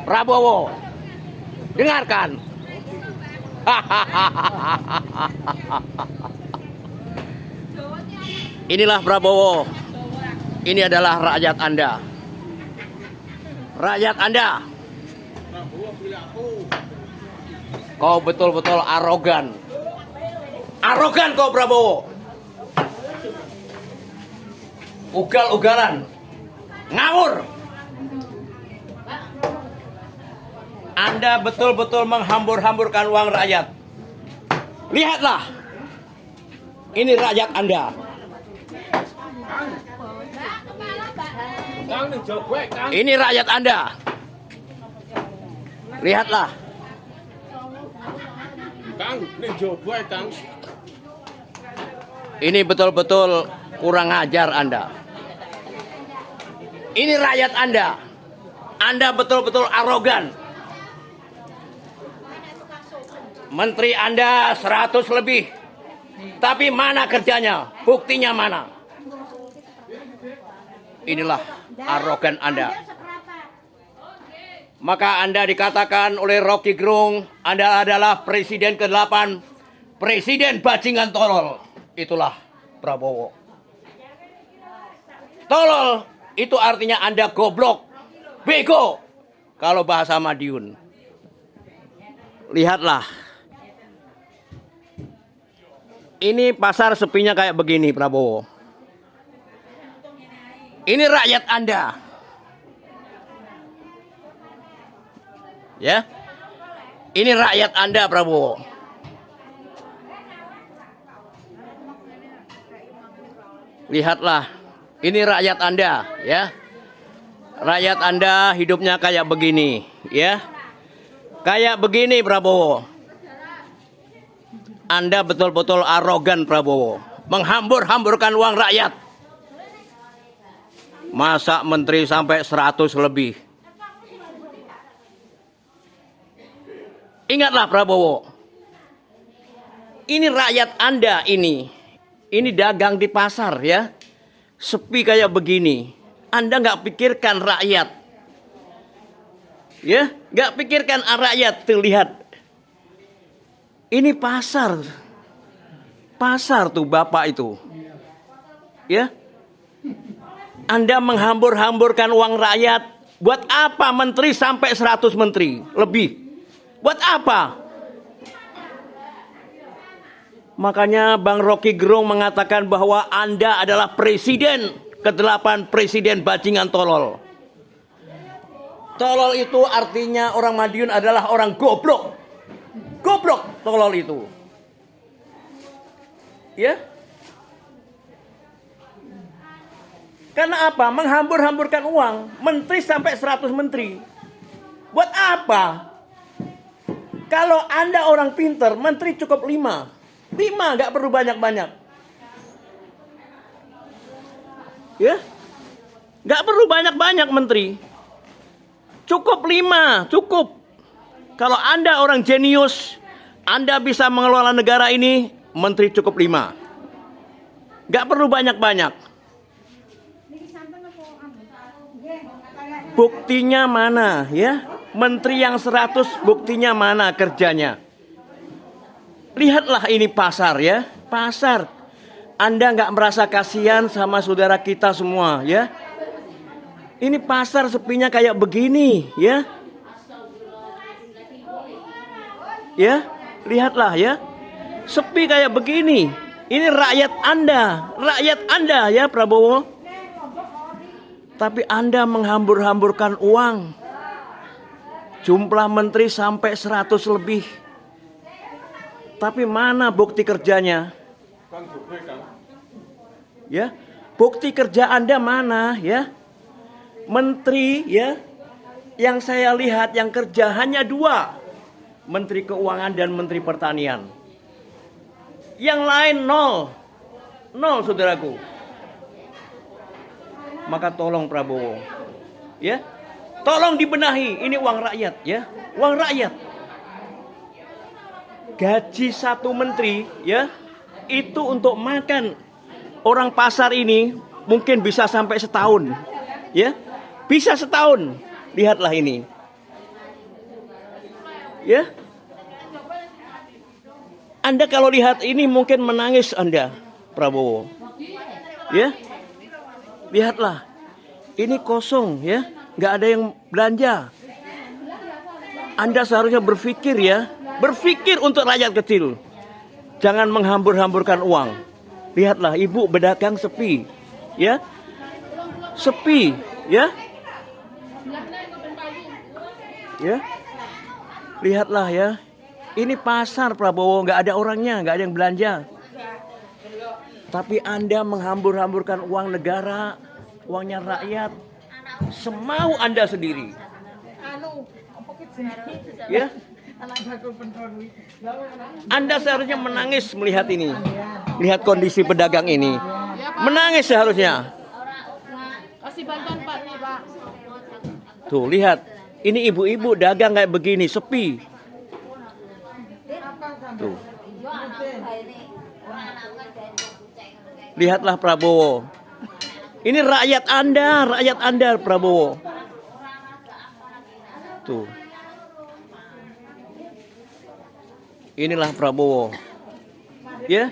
Prabowo, dengarkan. Inilah Prabowo. Ini adalah rakyat Anda. Rakyat Anda. Kau betul-betul arogan. Arogan kau Prabowo. Ugal-ugalan. Ngawur. Anda betul-betul menghambur-hamburkan uang rakyat. Lihatlah. Ini rakyat Anda. Ini rakyat Anda. Lihatlah. Ini betul-betul kurang ajar Anda. Ini rakyat Anda. Anda betul-betul arogan. Menteri Anda 100 lebih. Tapi mana kerjanya? Buktinya mana? Inilah arogan Anda. Maka Anda dikatakan oleh Rocky Gerung, Anda adalah presiden ke-8, presiden bajingan tolol. Itulah Prabowo. Tolol itu artinya Anda goblok, bego. Kalau bahasa Madiun. Lihatlah. Ini pasar sepinya kayak begini Prabowo. Ini rakyat Anda. Ya. Ini rakyat Anda Prabowo. Lihatlah. Ini rakyat Anda, ya. Rakyat Anda hidupnya kayak begini, ya. Kayak begini Prabowo. Anda betul-betul arogan Prabowo. Menghambur-hamburkan uang rakyat. Masa menteri sampai 100 lebih. Ingatlah Prabowo. Ini rakyat Anda ini. Ini dagang di pasar ya. Sepi kayak begini. Anda nggak pikirkan rakyat. Ya, nggak pikirkan rakyat. Tuh lihat. Ini pasar. Pasar tuh Bapak itu. Ya. Anda menghambur-hamburkan uang rakyat. Buat apa menteri sampai 100 menteri lebih? Buat apa? Makanya Bang Rocky Gerung mengatakan bahwa Anda adalah presiden ke-8, presiden bajingan tolol. Tolol itu artinya orang Madiun adalah orang goblok. Goblok tolol itu. Ya? Karena apa? Menghambur-hamburkan uang. Menteri sampai 100 menteri. Buat apa? Kalau Anda orang pinter, menteri cukup 5. 5, gak perlu banyak-banyak. Ya? Gak perlu banyak-banyak menteri. Cukup 5, cukup. Kalau Anda orang jenius, Anda bisa mengelola negara ini, menteri cukup 5. Gak perlu banyak-banyak. Buktinya mana ya? Menteri yang 100 buktinya mana kerjanya? Lihatlah ini pasar ya. Pasar. Anda nggak merasa kasihan sama saudara kita semua ya? Ini pasar sepinya kayak begini ya. Ya, lihatlah ya. Sepi kayak begini. Ini rakyat Anda ya Prabowo. Tapi Anda menghambur-hamburkan uang. Jumlah menteri sampai 100 lebih. Tapi mana bukti kerjanya? Ya, bukti kerja Anda mana ya? Menteri ya, yang saya lihat yang kerja hanya 2. Menteri Keuangan dan Menteri Pertanian. Yang lain 0. 0 saudaraku. Maka tolong Prabowo. Ya. Tolong dibenahi, ini uang rakyat ya. Uang rakyat. Gaji 1 menteri ya, itu untuk makan orang pasar ini mungkin bisa sampai setahun. Ya, bisa setahun. Lihatlah ini. Ya, Anda kalau lihat ini mungkin menangis Anda, Prabowo. Ya, lihatlah, ini kosong ya, nggak ada yang belanja. Anda seharusnya berpikir ya, berpikir untuk rakyat kecil. Jangan menghambur-hamburkan uang. Lihatlah, ibu pedagang sepi, ya, sepi, ya. Ya, lihatlah ya, ini pasar Prabowo, nggak ada orangnya, nggak ada yang belanja. Tapi Anda menghambur-hamburkan uang negara, uangnya rakyat, semau Anda sendiri. Ya, Anda seharusnya menangis melihat ini, lihat kondisi pedagang ini, menangis seharusnya. Kasih bantuan Pak nih Pak. Tuh lihat, ini ibu-ibu dagang kayak begini, sepi. Tuh. Lihatlah Prabowo. Ini rakyat Anda Prabowo. Tuh. Inilah Prabowo. Ya.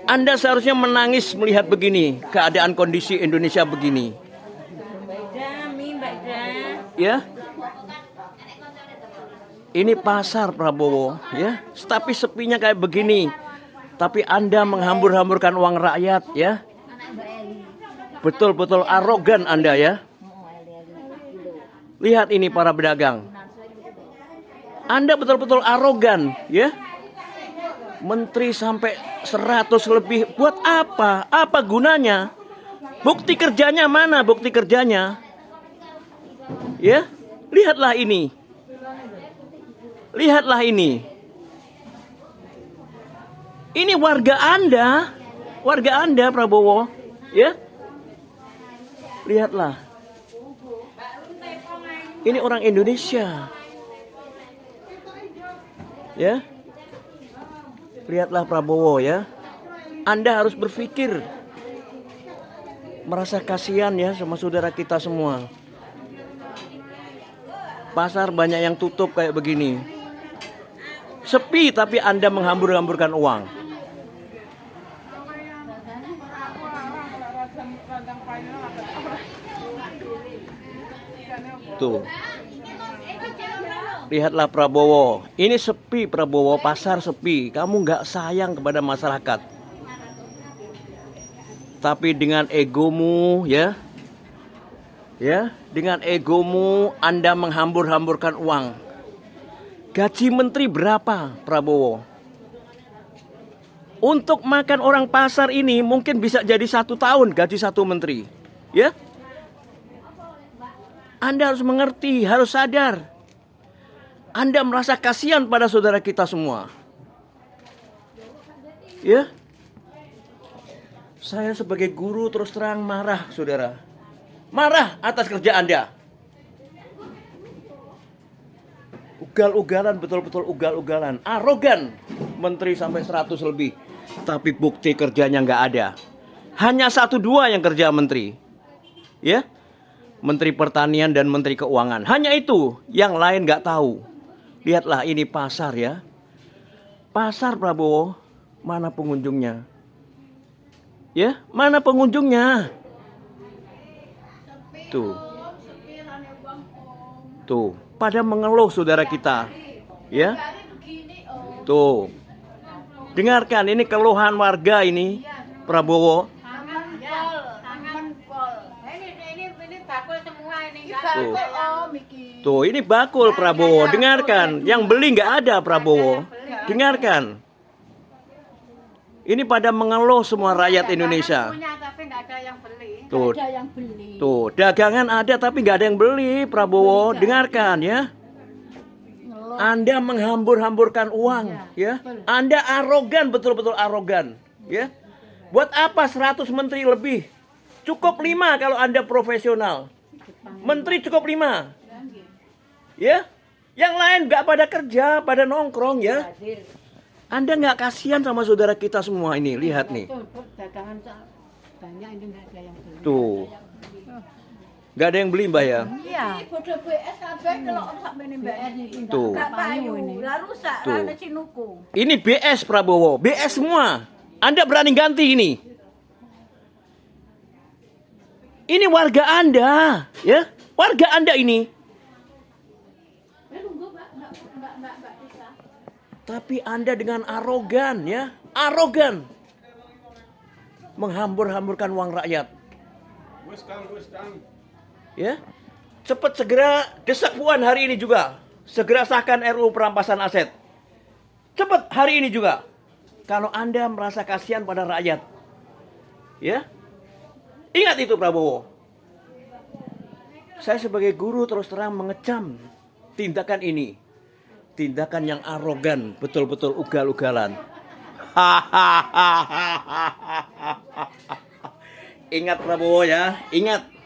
Anda seharusnya menangis melihat begini, keadaan kondisi Indonesia begini. Ya. Ini pasar Prabowo, ya. Tapi sepinya kayak begini. Tapi Anda menghambur-hamburkan uang rakyat, ya. Betul-betul arogan Anda, ya. Lihat ini para pedagang. Anda betul-betul arogan, ya. Menteri sampai 100 lebih. Buat apa? Apa gunanya? Bukti kerjanya mana? Bukti kerjanya? Ya, lihatlah ini. Lihatlah ini. Ini warga Anda Prabowo, ya. Lihatlah. Ini orang Indonesia. Ya. Lihatlah Prabowo ya. Anda harus berpikir. Merasa kasihan ya sama saudara kita semua. Pasar banyak yang tutup kayak begini. Sepi tapi Anda menghambur-hamburkan uang. Tuh. Lihatlah Prabowo. Ini sepi Prabowo, pasar sepi. Kamu nggak sayang kepada masyarakat. Tapi dengan egomu ya. Ya, dengan egomu Anda menghambur-hamburkan uang. Gaji menteri berapa Prabowo? Untuk makan orang pasar ini mungkin bisa jadi 1 tahun gaji 1 menteri. Ya. Anda harus mengerti, harus sadar. Anda merasa kasihan pada saudara kita semua. Ya. Saya sebagai guru terus terang marah, saudara. Marah atas kerja Anda. Ugal-ugalan, betul-betul ugal-ugalan. Arogan. Menteri sampai 100 lebih. Tapi bukti kerjanya nggak ada. Hanya 1-2 yang kerja menteri. Ya. Menteri Pertanian dan Menteri Keuangan. Hanya itu. Yang lain nggak tahu. Lihatlah ini pasar ya. Pasar Prabowo. Mana pengunjungnya? Ya, mana pengunjungnya? Tuh. Tuh, pada mengeluh saudara kita. Ya. Tuh. Dengarkan ini keluhan warga ini Prabowo. Tuh. Tuh, ini bakul Prabowo. Dengarkan, yang beli nggak ada Prabowo. Dengarkan. Ini pada mengeluh semua rakyat Indonesia. Tuh, tuh, dagangan ada tapi nggak ada yang beli Prabowo. Dengarkan ya. Anda menghambur-hamburkan uang, ya. Anda arogan, betul-betul arogan, ya. Buat apa 100 menteri lebih? Cukup 5 kalau Anda profesional. Menteri cukup 5. Ya. Yang lain nggak pada kerja, pada nongkrong ya. Anda nggak kasihan sama saudara kita semua ini, lihat nih. Betul, Bu. Dagangan banyak ini nggak ada yang beli. Tuh. Nggak ada yang beli Mbak ya? Iya. Bodoh BS kabeh delok sampe ning BS iki. Tuh. Gak payu, lah rusak, Tuh. lah ana sinuku. Ini BS Prabowo, BS semua. Anda berani ganti ini? Ini warga Anda, ya? Warga Anda ini. Tapi Anda dengan arogan, ya? Arogan. Menghambur-hamburkan uang rakyat. Ya? Cepat segera desak Puan hari ini juga. Segera sahkan RUU perampasan aset. Cepat hari ini juga. Kalau Anda merasa kasihan pada rakyat. Ya? Ingat itu Prabowo. Saya sebagai guru terus terang mengecam tindakan ini. Tindakan yang arogan, betul-betul ugal-ugalan. Ingat Prabowo ya, ingat.